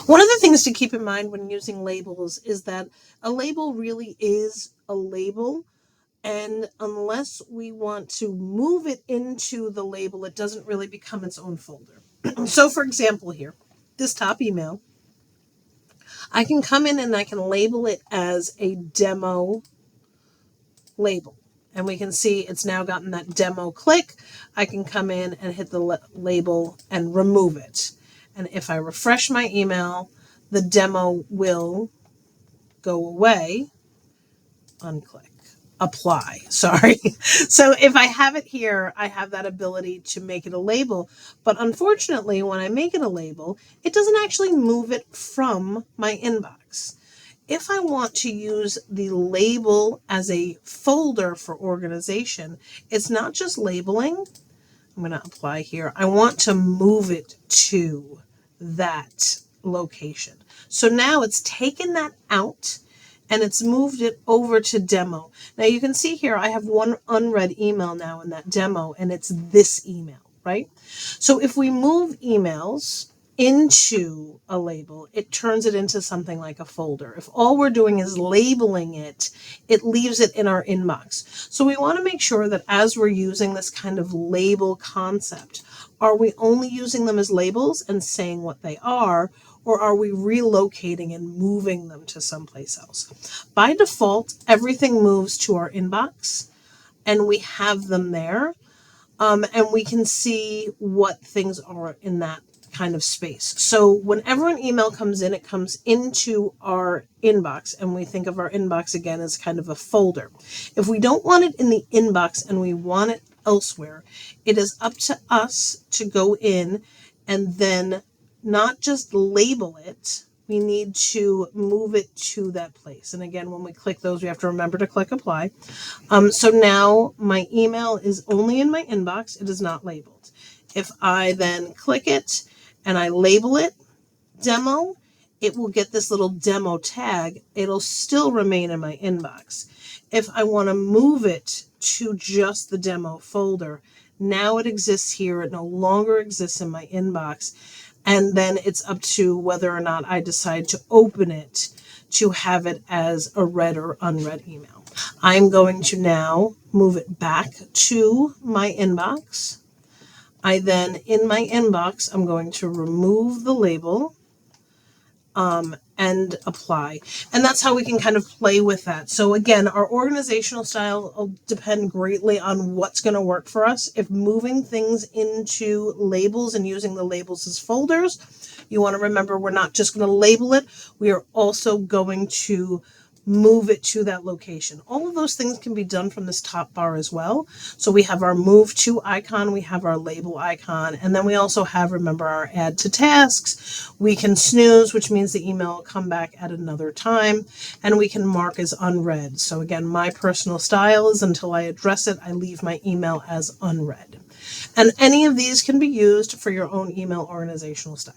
One of the things to keep in mind when using labels is that a label really is a label. And unless we want to move it into the label, it doesn't really become its own folder. So, for example, here, this top email, I can come in and I can label it as a demo label. And we can see it's now gotten that demo click. I can come in and hit the label and remove it. And if I refresh my email, the demo will go away. Unclick. Apply. Sorry. So if I have it here, I have that ability to make it a label. But unfortunately, when I make it a label, it doesn't actually move it from my inbox. If I want to use the label as a folder for organization, it's not just labeling. I'm going to apply here. I want to move it to that location. So now it's taken that out and it's moved it over to demo. Now you can see here I have one unread email now in that demo, and it's this email, right? So if we move emails into a label, it turns it into something like a folder. If all we're doing is labeling it, it leaves it in our inbox. So we want to make sure that as we're using this kind of label concept, are we only using them as labels and saying what they are, or are we relocating and moving them to someplace else? By default, everything moves to our inbox and we have them there. And we can see what things are in that kind of space. So whenever an email comes in, it comes into our inbox, and we think of our inbox again as kind of a folder. If we don't want it in the inbox and we want it elsewhere, it is up to us to go in and then not just label it, we need to move it to that place. And again, when we click those, we have to remember to click apply. So now my email is only in my inbox. It is not labeled. If I then click it and I label it demo, it will get this little demo tag. It'll still remain in my inbox. If I want to move it to just the demo folder, now it exists here. It no longer exists in my inbox. And then it's up to whether or not I decide to open it to have it as a read or unread email. I'm going to now move it back to my inbox. I then, in my inbox, I'm going to remove the label and apply. And that's how we can kind of play with that. So again, our organizational style will depend greatly on what's going to work for us. If moving things into labels and using the labels as folders, you want to remember we're not just going to label it, we are also going to move it to that location. All of those things can be done from this top bar as well. So we have our move to icon, we have our label icon, and then we also have, remember, our add to tasks. We can snooze, which means the email will come back at another time, and we can mark as unread. So again, my personal style is until I address it, I leave my email as unread. And any of these can be used for your own email organizational style.